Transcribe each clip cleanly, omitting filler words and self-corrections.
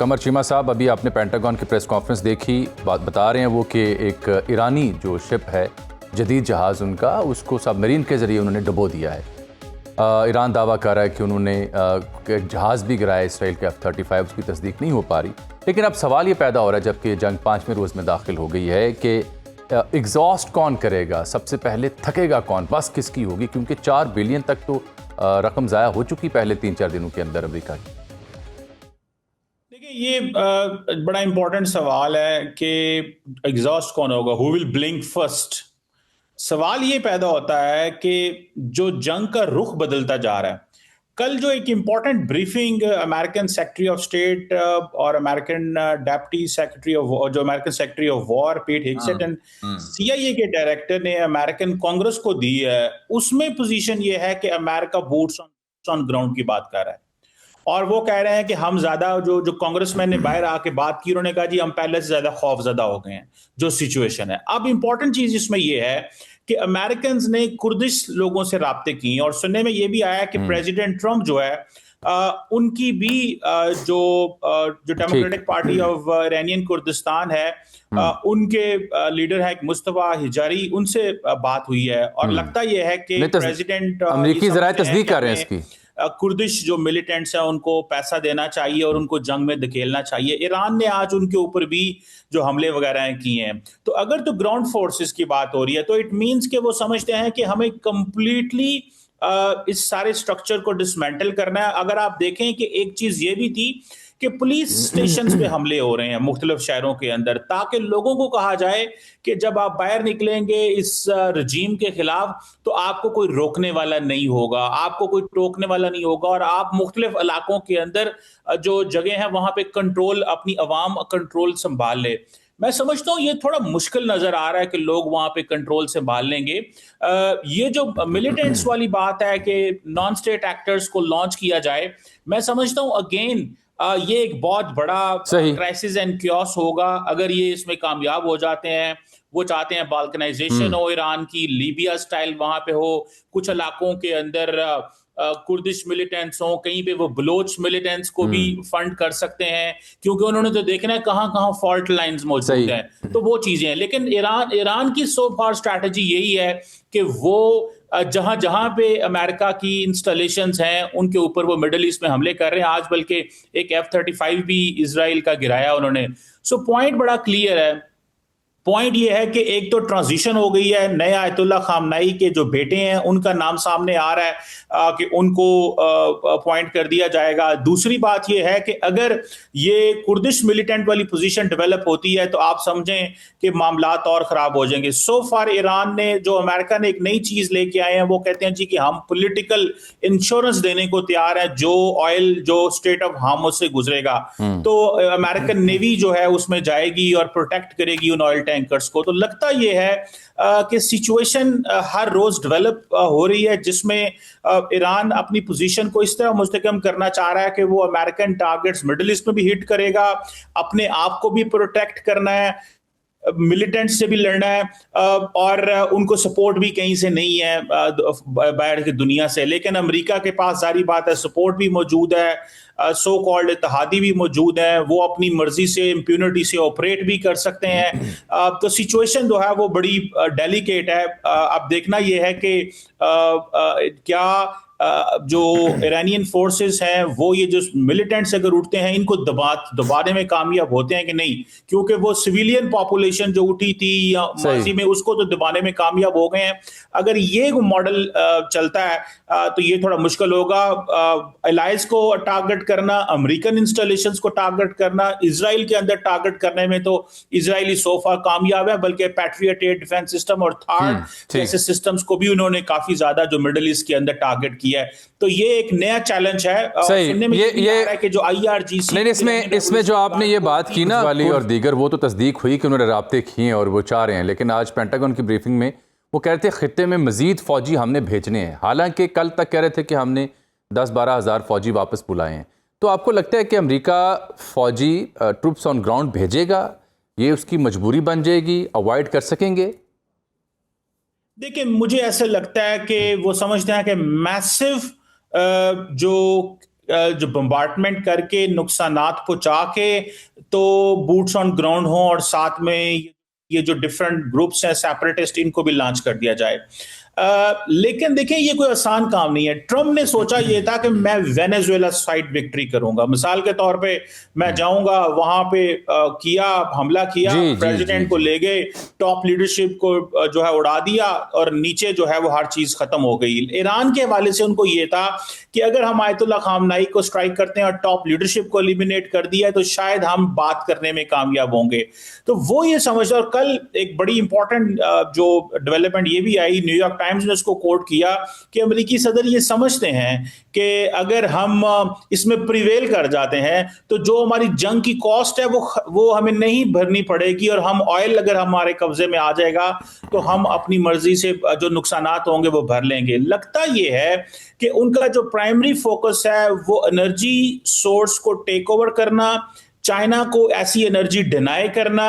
कमर चीमा साहब, अभी आपने पेंटागन की प्रेस कॉन्फ्रेंस देखी, बात बता रहे हैं वो कि एक ईरानी जो शिप है, जदीद जहाज़ उनका, उसको सबमरीन के ज़रिए उन्होंने डुबो दिया है। ईरान दावा कर रहा है कि उन्होंने जहाज़ भी गिराया इसराइल के F-35, उसकी तस्दीक नहीं हो पा रही। लेकिन अब सवाल ये पैदा हो रहा है, जबकि जंग 5वें रोज़ में दाखिल हो गई है, कि एग्जॉस्ट कौन करेगा, सबसे पहले थकेगा कौन, बस किसकी होगी, क्योंकि 4 बिलियन तक तो रकम ज़ाया हो चुकी पहले 3-4 दिनों के अंदर अमेरिका की। देखिए, ये बड़ा इंपॉर्टेंट सवाल है कि एग्जॉस्ट कौन होगा, हु विल ब्लिंक फर्स्ट। सवाल ये पैदा होता है कि जो जंग का रुख बदलता जा रहा है, कल जो एक important briefing American secretary of state और अमेरिकन डेप्टी सेक्रेटरी ऑफ जो अमेरिकन सेक्रेटरी ऑफ वॉर पीट हेगसेट एंड CIA के डायरेक्टर ने अमेरिकन कांग्रेस को दी है, उसमें पोजीशन ये है कि अमेरिका बूट्स ऑन ग्राउंड की बात कर रहा है। और वो कह रहे हैं कि हम ज्यादा जो कांग्रेसमैन ने बाहर आके बात की, उन्होंने कहा जी हम पहले से ज्यादा खौफजदा हो गए हैं जो सिचुएशन है। अब इंपॉर्टेंट चीज इसमें यह है कि अमेरिकन ने कुर्दिश लोगों से राब्ते किए और सुनने में यह भी आया कि प्रेसिडेंट ट्रंप जो है उनकी भी जो democratic party of Iranian Kurdistan है, उनके लीडर है मुस्तफा हिजारी, उनसे बात हुई है। और लगता यह है कि प्रेसिडेंट अमेरिकी ज़राए तस्दीक कर रहे हैं इसकी, कुर्दिश जो मिलिटेंट्स हैं उनको पैसा देना चाहिए और उनको जंग में धकेलना चाहिए। ईरान ने आज उनके ऊपर भी जो हमले वगैरह किए हैं, तो अगर तो ग्राउंड फोर्सेस की बात हो रही है तो इट मींस कि वो समझते हैं कि हमें कंप्लीटली इस सारे स्ट्रक्चर को डिसमेंटल करना है। अगर आप देखें कि एक चीज ये भी थी कि पुलिस स्टेशंस पे हमले हो रहे हैं मुख्तलिफ शहरों के अंदर, ताकि लोगों को कहा जाए कि जब आप बाहर निकलेंगे इस रजीम के खिलाफ तो आपको कोई रोकने वाला नहीं होगा, आपको कोई टोकने वाला नहीं होगा, और आप मुख्तलिफ इलाकों के अंदर जो जगह है वहां पे कंट्रोल, अपनी अवाम कंट्रोल संभाल ले। मैं समझता हूँ ये थोड़ा मुश्किल नजर आ रहा है कि लोग वहां पे कंट्रोल संभाल लेंगे। ये जो मिलिटेंट्स वाली बात है कि नॉन स्टेट एक्टर्स को लॉन्च किया जाए, मैं समझता हूँ अगेन ये एक बहुत बड़ा क्राइसिस एंड क्योस होगा अगर ये इसमें कामयाब हो जाते हैं। वो चाहते हैं बाल्कनाइजेशन हो ईरान की, लीबिया स्टाइल वहां पे हो, कुछ इलाकों के अंदर कुर्दिश मिलिटेंट्स हो, कहीं पे वो बलोच मिलिटेंट्स को भी फंड कर सकते हैं, क्योंकि उन्होंने तो देखना है कहां कहां फॉल्ट लाइंस मौजूद हैं। तो वो चीजें हैं, लेकिन ईरान की सो फार स्ट्रैटेजी यही है कि वो जहां जहां पे अमेरिका की इंस्टॉलेशंस हैं उनके ऊपर वो मिडल ईस्ट में हमले कर रहे हैं। आज बल्कि एक F-35 भी इजराइल का गिराया उन्होंने। सो पॉइंट बड़ा क्लियर है। पॉइंट ये है कि एक तो ट्रांजिशन हो गई है, नए आयतुल्ला खामनाई के जो बेटे हैं उनका नाम सामने आ रहा है कि उनको अपॉइंट कर दिया जाएगा। दूसरी बात ये है कि अगर ये कुर्दिश मिलिटेंट वाली पोजीशन डेवलप होती है तो आप समझें कि मामलात और खराब हो जाएंगे। सो फार ईरान ने, जो अमेरिका ने एक नई चीज लेके आए हैं, वो कहते हैं जी कि हम पॉलिटिकल इंश्योरेंस देने को तैयार है जो ऑयल जो स्ट्रेट ऑफ हार्मुज से गुजरेगा, तो अमेरिकन नेवी जो है उसमें जाएगी और प्रोटेक्ट करेगी उन ऑयल टैंकर्स को। तो लगता यह है कि सिचुएशन हर रोज डेवलप हो रही है, जिसमें ईरान अपनी पोजीशन को इस तरह मुस्तकम करना चाह रहा है कि वो अमेरिकन टारगेट्स मिडिल ईस्ट में भी हिट करेगा, अपने आप को भी प्रोटेक्ट करना है, मिलिटेंट्स से भी लड़ना है, और उनको सपोर्ट भी कहीं से नहीं है बाहर की दुनिया से। लेकिन अमेरिका के पास जारी बात है सपोर्ट भी मौजूद है, सो कॉल्ड इत्तेहादी भी मौजूद है, वो अपनी मर्जी से इम्प्यूनिटी से ऑपरेट भी कर सकते हैं। तो सिचुएशन जो है वो बड़ी डेलिकेट है। अब देखना यह है कि क्या जो ईरानियन फोर्सेस हैं वो ये जो मिलिटेंट्स अगर उठते हैं इनको दबाने में कामयाब होते हैं कि नहीं, क्योंकि वो सिविलियन पॉपुलेशन जो उठी थी या माजी में उसको तो दबाने में कामयाब हो गए हैं। अगर ये मॉडल चलता है तो ये थोड़ा मुश्किल होगा। एलाइज को टारगेट करना, अमेरिकन इंस्टॉलेशंस को टारगेट करना, इजराइल के अंदर टारगेट करने में तो इजराइली सोफा कामयाब है, बल्कि पैट्रियट एयर डिफेंस सिस्टम और थार्ड जैसे सिस्टम्स को भी उन्होंने काफी ज्यादा जो मिडिल ईस्ट के अंदर टारगेट किया है। तो ये एक नया चैलेंज है। सुनने में ये कि जो IRGC नहीं, इसमें जो आपने ये बात की ना वाली और दीगर, वो तो तस्दीक हुई कि उन्होंने राब्ते किए और वो चाह रहे हैं, लेकिन आज पेंटागन की ब्रीफिंग में वो कह रहे थे खित्ते में मजीद फौजी हमने भेजने हैं। हालांकि कल तक कह रहे थे कि हमने 10-12 हज़ार फौजी वापस बुलाए हैं। तो आपको लगता है कि अमेरिका फौजी ट्रूप्स ऑन ग्राउंड भेजेगा, ये उसकी मजबूरी बन जाएगी, अवॉइड कर सकेंगे? देखिए, मुझे ऐसा लगता है कि वो समझते हैं कि मैसिव जो जो बम्बार्टमेंट करके नुकसानात पहुंचा के तो बूट्स ऑन ग्राउंड हो और साथ में ये जो डिफरेंट ग्रुप्स हैं सेपरेटिस्ट इनको भी लॉन्च कर दिया जाए। लेकिन देखिए ये कोई आसान काम नहीं है। ट्रम्प ने सोचा ये था कि मैं वेनेजुएला साइड विक्ट्री करूंगा, मिसाल के तौर पे मैं जाऊंगा वहां पे किया हमला किया, प्रेसिडेंट को ले गए, टॉप लीडरशिप को जो है उड़ा दिया और नीचे जो है वो हर चीज खत्म हो गई। ईरान के हवाले से उनको ये था कि अगर हम आयतुल्ला खामनाई को स्ट्राइक करते हैं और टॉप लीडरशिप को एलिमिनेट कर दिया है तो शायद हम बात करने में कामयाब होंगे। तो वो ये समझ, और कल एक बड़ी इंपॉर्टेंट जो डेवलपमेंट ये भी आई, न्यूयॉर्क टाइम्स ने उसको कोट किया कि अमेरिकी सदर ये समझते हैं कि अगर हम इसमें प्रिवेल कर जाते हैं तो जो हमारी जंग की कॉस्ट है वो हमें नहीं भरनी पड़ेगी, और हम ऑयल अगर हमारे कब्जे में आ जाएगा तो हम अपनी मर्जी से जो नुकसानात होंगे वो भर लेंगे। लगता ये है कि उनका जो प्राइमरी फोकस है वो एनर्जी सोर्स को टेक ओवर करना, चाइना को ऐसी एनर्जी डिनाई करना,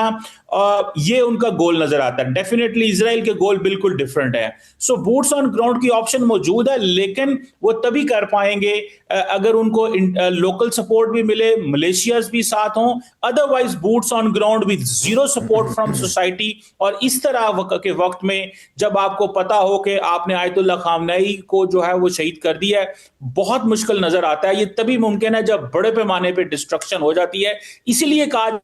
ये उनका गोल नजर आता है। डेफिनेटली इजराइल के गोल बिल्कुल डिफरेंट है। सो बूट्स ऑन ग्राउंड की ऑप्शन मौजूद है, लेकिन वो तभी कर पाएंगे अगर उनको लोकल सपोर्ट भी मिले, मलेशियाज भी साथ हों। Otherwise boots on ground with zero support from society, और इस तरह के वक्त में जब आपको पता हो कि आपने आयतुल्ला खामनेई को जो है वो शहीद कर दिया है, बहुत मुश्किल नजर आता है। ये तभी मुमकिन है जब बड़े पैमाने पे डिस्ट्रक्शन हो जाती है। इसीलिए कहा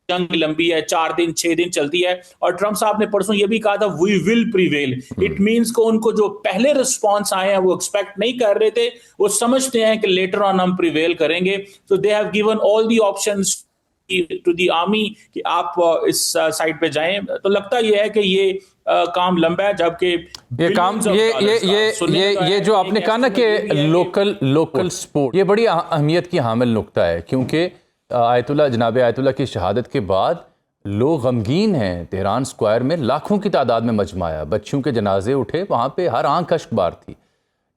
जंग लंबी है, 4 दिन 6 दिन चलती है, और ट्रंप साहब ने परसों ये भी कहा था we will prevail. It means को उनको जो पहले रिस्पॉन्स आए हैं वो एक्सपेक्ट नहीं कर रहे थे, वो समझते हैं कि लेटर ऑन हम प्रीवेल करेंगे। So they have given all the options to the army कि आप इस साइड पे जाएं। तो लगता यह है कि ये काम लंबा है, जबकि ये काम ये जो आपने कहा ना कि लोकल स्पोर्ट, ये बड़ी अहमियत की हामिल नुक्ता है, क्योंकि जनाब आयतुल्ला की शहादत के बाद लोग गमगीन हैं। तेहरान स्क्वायर में लाखों की तादाद में मजमाया, बच्चियों के जनाजे उठे, वहाँ पे हर आंख अश्कबार थी।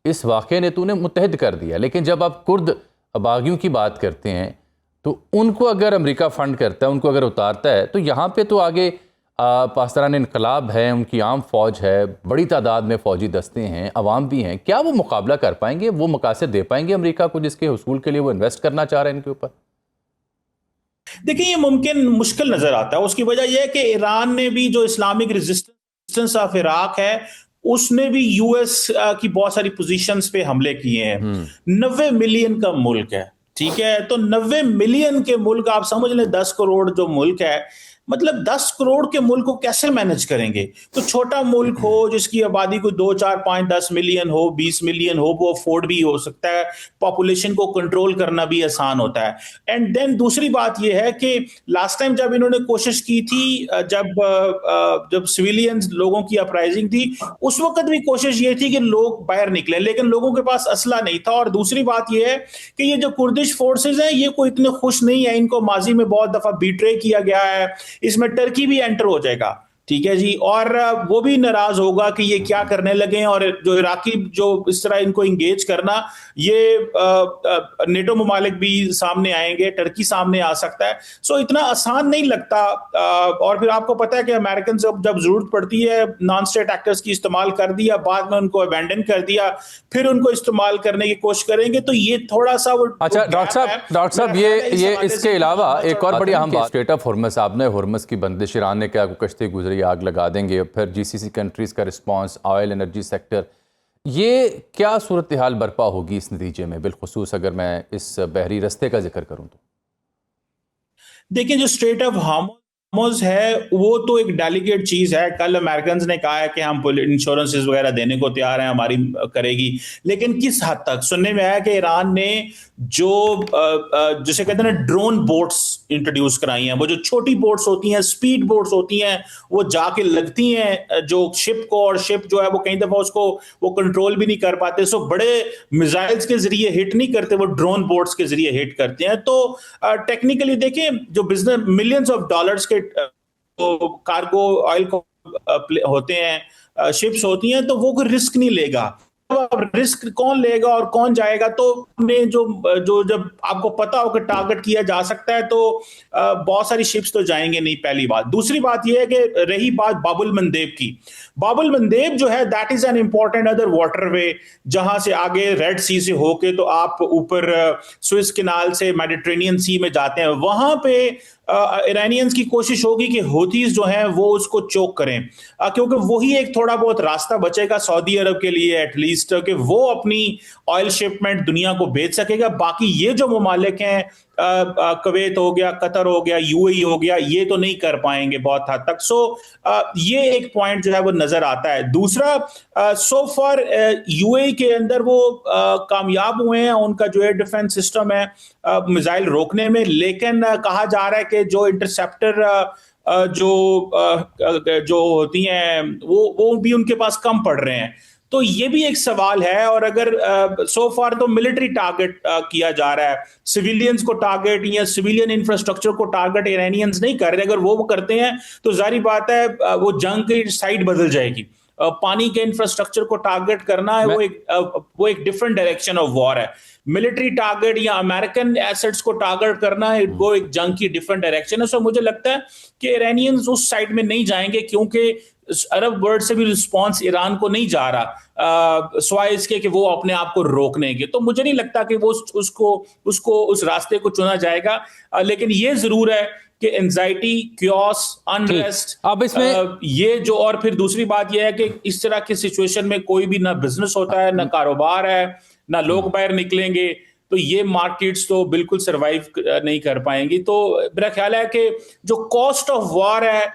इस वाक़े ने तो उन्हें मुत्तहिद कर दिया। लेकिन जब आप कुर्द बागियों की बात करते हैं तो उनको अगर अमेरिका फ़ंड करता है, उनको अगर उतारता है, तो यहाँ पे तो आगे पाकिस्तान इनकलाब है, उनकी आम फ़ौज है, बड़ी तादाद में फ़ौजी दस्ते हैं, अवाम भी हैं। क्या वो मुकाबला कर पाएंगे, वो मकासद दे पाएंगे अमेरिका को जिसके हुसूल के लिए वो इन्वेस्ट करना चाह रहे हैं इनके ऊपर? देखिए ये मुमकिन मुश्किल नजर आता है। उसकी वजह यह है कि ईरान ने भी, जो इस्लामिक रेजिस्टेंस ऑफ इराक है, उसने भी यूएस की बहुत सारी पोजीशंस पे हमले किए हैं। 90 मिलियन का मुल्क है, ठीक है, तो 90 मिलियन के मुल्क, आप समझ लें 10 करोड़ जो मुल्क है, मतलब 10 करोड़ के मुल्क को कैसे मैनेज करेंगे? तो छोटा मुल्क हो जिसकी आबादी को 2 4 5 10 मिलियन हो, 20 मिलियन हो, वो अफोर्ड भी हो सकता है, पॉपुलेशन को कंट्रोल करना भी आसान होता है। एंड देन दूसरी बात यह है कि लास्ट टाइम जब इन्होंने कोशिश की थी, जब सिविलियंस लोगों की अपराइजिंग थी, उस वक्त भी कोशिश ये थी कि लोग बाहर निकले, लेकिन लोगों के पास असला नहीं था। और दूसरी बात यह है कि ये जो कुर्दिश फोर्सेज हैं ये कोई इतने खुश नहीं है, इनको माजी में बहुत दफा बीट्रे किया गया है। इसमें टर्की भी एंटर हो जाएगा, ठीक है जी, और वो भी नाराज होगा कि ये क्या करने लगे हैं। और जो इराकी जो इस तरह इनको इंगेज करना, ये नेटो ममालिक भी सामने आएंगे, टर्की सामने आ सकता है। सो इतना आसान नहीं लगता। और फिर आपको पता है कि अमेरिकन जब जरूरत पड़ती है नॉन स्टेट एक्टर्स की इस्तेमाल कर दिया, बाद में उनको अबैंडन कर दिया, फिर उनको इस्तेमाल करने की कोशिश करेंगे। तो ये थोड़ा सा वो अच्छा डॉक्टर साहब ये इसके अलावा एक और बड़ी अहम बात, स्ट्रेट ऑफ हुर्मुज़, आपने हुर्मुज़ की बंदिश, ईरान ने क्या कश्ती गुजरी आग लगा देंगे, फिर जीसीसी कंट्रीज का रिस्पांस, ऑयल एनर्जी सेक्टर, ये क्या सूरत हाल बर्पा होगी इस नतीजे में, बिलखुसूस अगर मैं इस बहरी रस्ते का जिक्र करूं तो? देखिए जो स्ट्रेट ऑफ हार्मुज़ है वो तो एक डेलिकेट चीज है। कल अमेरिकन ने कहा है कि हम इंश्योरेंसेस वगैरह देने को तैयार हैं, हमारी करेगी, लेकिन किस हद तक? सुनने में आया कि ईरान ने जो जिसे कहते हैं ना ड्रोन बोट्स इंट्रोड्यूस कराई हैं, वो जो छोटी बोट्स होती हैं, स्पीड बोट्स होती हैं, वो जाके लगती हैं जो शिप को, और शिप जो है वो कई दफा उसको वो कंट्रोल भी नहीं कर पाते। सो बड़े मिसाइल्स के जरिए हिट नहीं करते, वो ड्रोन बोट्स के जरिए हिट करते हैं। तो टेक्निकली देखें, जो बिजनेस मिलियंस ऑफ डॉलर्स के कार्गो ऑयल को होते हैं, शिप्स होती हैं, तो वो कोई रिस्क नहीं लेगा। अब रिस्क कौन लेगा और कौन जाएगा, तो ने जो जो जब आपको पता हो कि टारगेट किया जा सकता है तो बहुत सारी शिप्स तो जाएंगे नहीं, पहली बात। दूसरी बात यह है कि रही बात बाबुल मंदेब की, बाबुल मंदेब जो है that is an important other waterway, जहां से आगे रेड सी से होके तो आप ऊपर स्विस कैनाल से मेडिटेरेनियन सी में जाते हैं। वहां पे ईरानियंस की कोशिश होगी कि हूथीज जो हैं वो उसको चोक करें, क्योंकि वही एक थोड़ा बहुत रास्ता बचेगा सऊदी अरब के लिए एटलीस्ट, कि वो अपनी ऑयल शिपमेंट दुनिया को बेच सकेगा। बाकी ये जो ममालिक हैं, कुवैत हो गया, कतर हो गया, यूएई हो गया, ये तो नहीं कर पाएंगे बहुत हद तक। सो ये एक पॉइंट जो है वो नजर आता है। दूसरा, सो फार यूएई के अंदर वो कामयाब हुए हैं, उनका जो है डिफेंस सिस्टम है मिसाइल रोकने में, लेकिन कहा जा रहा है कि जो इंटरसेप्टर जो होती हैं वो भी उनके पास कम पड़ रहे हैं। तो ये भी एक सवाल है। और अगर सो फार तो मिलिट्री टारगेट किया जा रहा है, सिविलियंस को टारगेट या सिविलियन इंफ्रास्ट्रक्चर को टारगेट ईरानियंस नहीं कर रहे। अगर वो करते हैं तो जाहिर बात है वो जंग की साइड बदल जाएगी। पानी के इंफ्रास्ट्रक्चर को टारगेट करना है, वो एक डिफरेंट डायरेक्शन ऑफ वॉर है। मिलिट्री टारगेट या अमेरिकन एसेट्स को टारगेट करना है, वो एक जंग की डिफरेंट डायरेक्शन है। सो मुझे लगता है कि ईरानियंस उस साइड में नहीं जाएंगे, क्योंकि अरब वर्ल्ड से भी रिस्पांस ईरान को नहीं जा रहा स्वाय इसके कि वो अपने आप को रोकने के। तो मुझे नहीं लगता कि वो उसको उस रास्ते को चुना जाएगा। लेकिन ये जरूर है कि एंजाइटी, क्योस, अनरेस्ट, अब इसमें ये जो, और फिर दूसरी बात यह है कि इस तरह की सिचुएशन में कोई भी ना बिजनेस होता है, ना कारोबार है, ना लोग बाहर निकलेंगे, तो ये मार्केट्स तो बिल्कुल सरवाइव नहीं कर पाएंगी। तो मेरा ख्याल है कि जो कॉस्ट ऑफ वॉर है